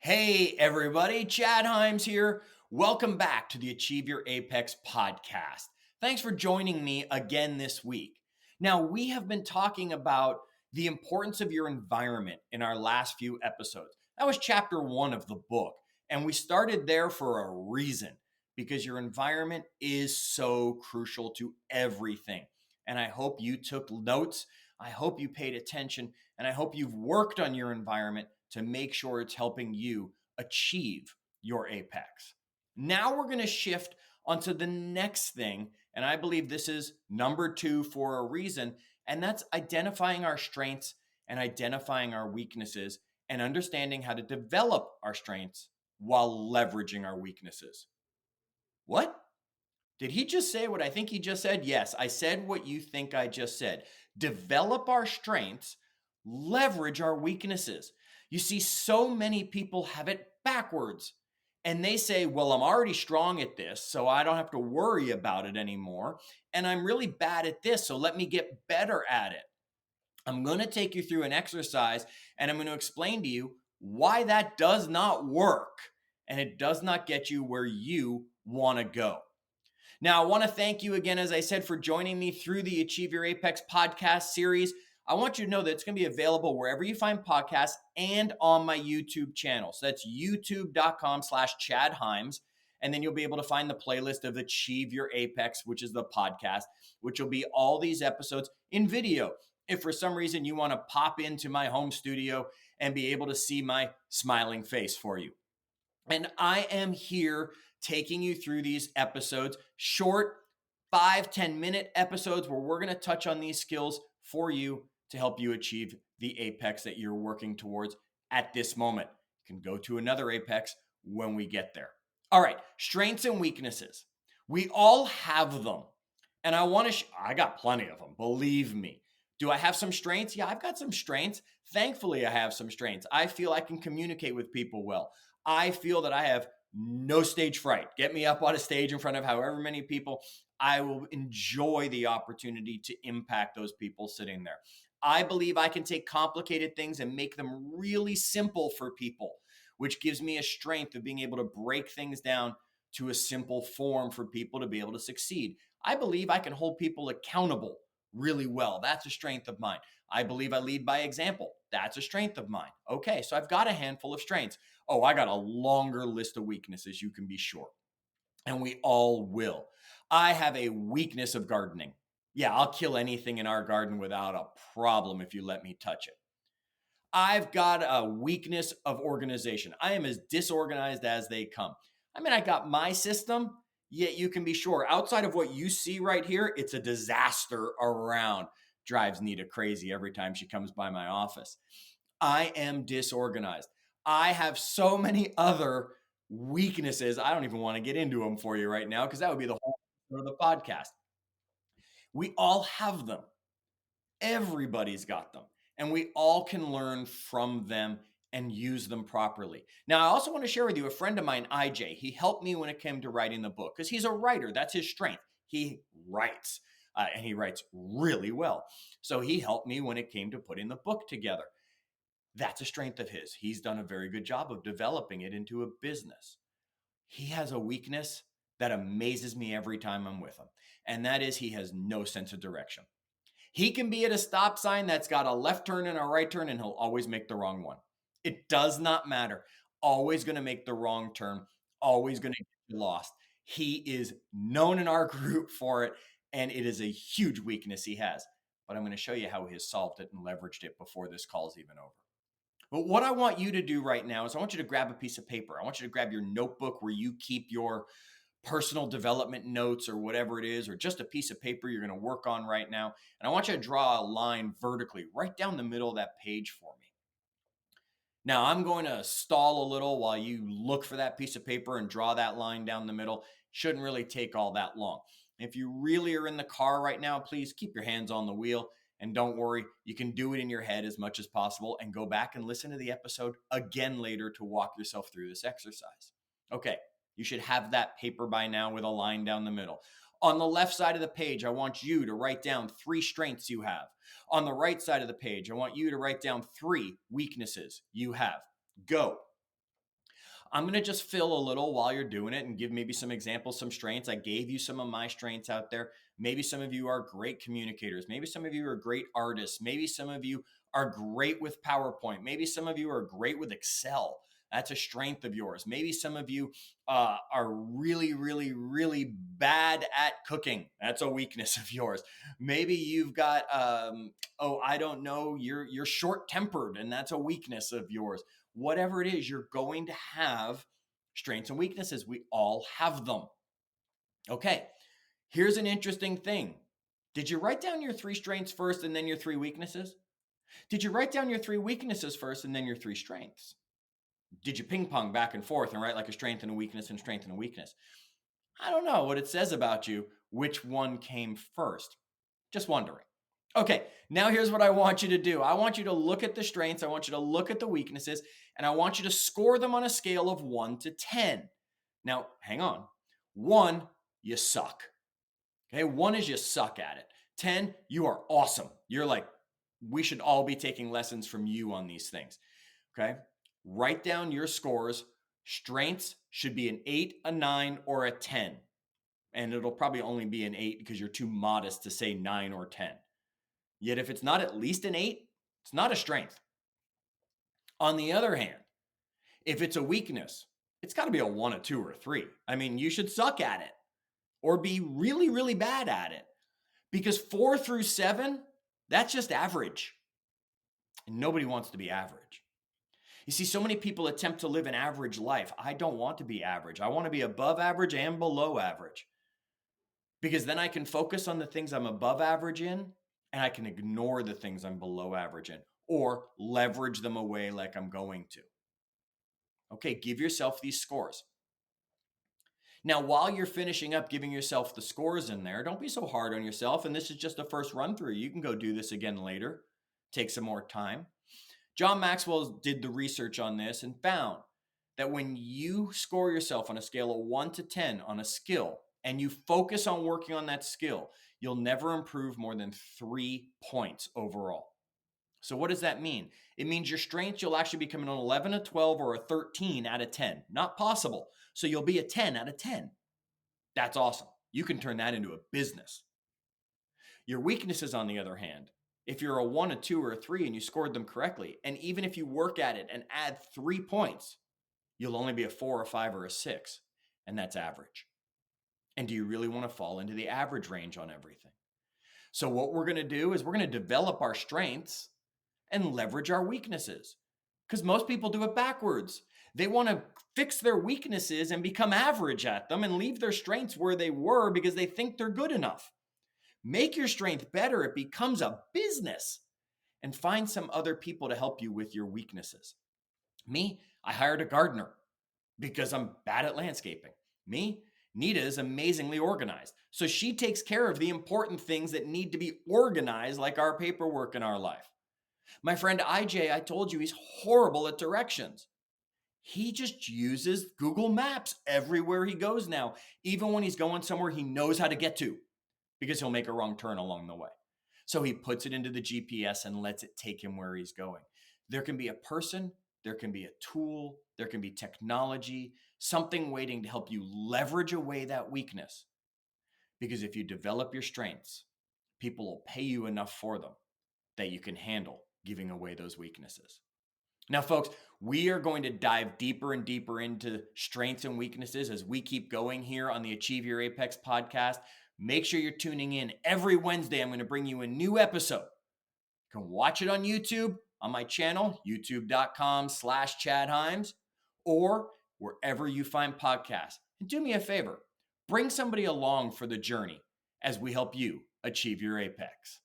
Hey, everybody, Chad Himes here. Welcome back to the Achieve Your Apex podcast. Thanks for joining me again this week. Now, we have been talking about the importance of your environment in our last few episodes. That was chapter 1 of the book, and we started there for a reason because your environment is so crucial to everything. And I hope you took notes, I hope you paid attention, and I hope you've worked on your environment to make sure it's helping you achieve your apex. Now we're going to shift onto the next thing. And I believe this is number 2 for a reason. And that's identifying our strengths and identifying our weaknesses and understanding how to develop our strengths while leveraging our weaknesses. What? Did he just say what I think he just said? Yes, I said what you think I just said. Develop our strengths, leverage our weaknesses. You see, so many people have it backwards. And they say, well, I'm already strong at this, so I don't have to worry about it anymore. And I'm really bad at this, so let me get better at it. I'm going to take you through an exercise and I'm going to explain to you why that does not work and it does not get you where you want to go. Now, I want to thank you again, as I said, for joining me through the Achieve Your Apex podcast series. I want you to know that it's going to be available wherever you find podcasts and on my YouTube channel. So that's youtube.com/Chad Himes. And then you'll be able to find the playlist of Achieve Your Apex, which is the podcast, which will be all these episodes in video. If for some reason you want to pop into my home studio and be able to see my smiling face for you. And I am here taking you through these episodes, short 5-10 minute episodes where we're going to touch on these skills for you to help you achieve the apex that you're working towards at this moment. You can go to another apex when we get there. All right, strengths and weaknesses. We all have them. And I got plenty of them, believe me. Do I have some strengths? Yeah, I've got some strengths. Thankfully, I have some strengths. I feel I can communicate with people well. I feel that I have no stage fright. Get me up on a stage in front of however many people. I will enjoy the opportunity to impact those people sitting there. I believe I can take complicated things and make them really simple for people, which gives me a strength of being able to break things down to a simple form for people to be able to succeed. I believe I can hold people accountable really well. That's a strength of mine. I believe I lead by example. That's a strength of mine. Okay, so I've got a handful of strengths. Oh, I got a longer list of weaknesses, you can be sure. And we all will. I have a weakness of gardening. Yeah, I'll kill anything in our garden without a problem if you let me touch it. I've got a weakness of organization. I am as disorganized as they come. I mean, I got my system, yet you can be sure outside of what you see right here, it's a disaster around. Drives Nita crazy every time she comes by my office. I am disorganized. I have so many other weaknesses. I don't even want to get into them for you right now because that would be the whole of the podcast. We all have them. Everybody's got them. And we all can learn from them and use them properly. Now, I also want to share with you a friend of mine, IJ. He helped me when it came to writing the book because he's a writer. That's his strength. He writes and he writes really well. So he helped me when it came to putting the book together. That's a strength of his. He's done a very good job of developing it into a business. He has a weakness that amazes me every time I'm with him, and that is he has no sense of direction. He can be at a stop sign that's got a left turn and a right turn, and he'll always make the wrong one. It does not matter. Always going to make the wrong turn, always going to get lost. He is known in our group for it, and it is a huge weakness he has. But I'm going to show you how he has solved it and leveraged it before this call is even over. But what I want you to do right now is I want you to grab a piece of paper. I want you to grab your notebook where you keep your personal development notes or whatever it is, or just a piece of paper you're going to work on right now. And I want you to draw a line vertically right down the middle of that page for me. Now, I'm going to stall a little while you look for that piece of paper and draw that line down the middle. Shouldn't really take all that long. If you really are in the car right now, please keep your hands on the wheel. And don't worry, you can do it in your head as much as possible and go back and listen to the episode again later to walk yourself through this exercise. Okay, you should have that paper by now with a line down the middle. On the left side of the page, I want you to write down 3 strengths you have. On the right side of the page, I want you to write down 3 weaknesses you have. Go. I'm going to just fill a little while you're doing it and give maybe some examples, some strengths. I gave you some of my strengths out there. Maybe some of you are great communicators. Maybe some of you are great artists. Maybe some of you are great with PowerPoint. Maybe some of you are great with Excel. That's a strength of yours. Maybe some of you are really, really, really bad at cooking. That's a weakness of yours. Maybe you've got, I don't know, you're short-tempered, and that's a weakness of yours. Whatever it is, you're going to have strengths and weaknesses. We all have them. Okay, here's an interesting thing. Did you write down your 3 strengths first and then your 3 weaknesses? Did you write down your 3 weaknesses first and then your 3 strengths? Did you ping pong back and forth and write like a strength and a weakness and strength and a weakness? I don't know what it says about you, which one came first. Just wondering. Okay, now here's what I want you to do. I want you to look at the strengths, I want you to look at the weaknesses, and I want you to score them on a scale of 1 to 10. Now, hang on. 1, you suck. Okay, 1 is you suck at it. 10, you are awesome. You're like, we should all be taking lessons from you on these things. Okay, write down your scores. Strengths should be an 8, a 9, or a 10. And it'll probably only be an 8 because you're too modest to say 9 or 10. Yet if it's not at least an 8, it's not a strength. On the other hand, if it's a weakness, it's got to be a 1, a 2, or a 3. I mean, you should suck at it or be really, really bad at it, because 4 through 7, that's just average. And nobody wants to be average. You see, so many people attempt to live an average life. I don't want to be average. I want to be above average and below average, because then I can focus on the things I'm above average in, and I can ignore the things I'm below average in, or leverage them away like I'm going to. Okay, give yourself these scores. Now, while you're finishing up giving yourself the scores in there, don't be so hard on yourself. And this is just a first run through. You can go do this again later. Take some more time. John Maxwell did the research on this and found that when you score yourself on a scale of 1 to 10 on a skill, and you focus on working on that skill, you'll never improve more than 3 points overall. So what does that mean? It means your strengths, you'll actually become an 11, a 12, or a 13 out of 10. Not possible. So you'll be a 10 out of 10. That's awesome. You can turn that into a business. Your weaknesses, on the other hand, if you're a 1, a 2, or a 3 and you scored them correctly, and even if you work at it and add 3 points, you'll only be a 4, a 5, or a 6. And that's average. And do you really want to fall into the average range on everything? So what we're going to do is we're going to develop our strengths and leverage our weaknesses, because most people do it backwards. They want to fix their weaknesses and become average at them and leave their strengths where they were because they think they're good enough. Make your strength better. It becomes a business, and find some other people to help you with your weaknesses. Me, I hired a gardener because I'm bad at landscaping. Nita is amazingly organized. So she takes care of the important things that need to be organized, like our paperwork in our life. My friend IJ, I told you he's horrible at directions. He just uses Google Maps everywhere he goes now, even when he's going somewhere he knows how to get to, because he'll make a wrong turn along the way. So he puts it into the GPS and lets it take him where he's going. There can be a person, there can be a tool, there can be technology, something waiting to help you leverage away that weakness. Because if you develop your strengths, people will pay you enough for them that you can handle giving away those weaknesses. Now, folks, we are going to dive deeper and deeper into strengths and weaknesses as we keep going here on the Achieve Your Apex podcast. Make sure you're tuning in every Wednesday. I'm going to bring you a new episode. You can watch it on YouTube, on my channel, youtube.com/Chad Hymes, or wherever you find podcasts. And do me a favor, bring somebody along for the journey as we help you achieve your apex.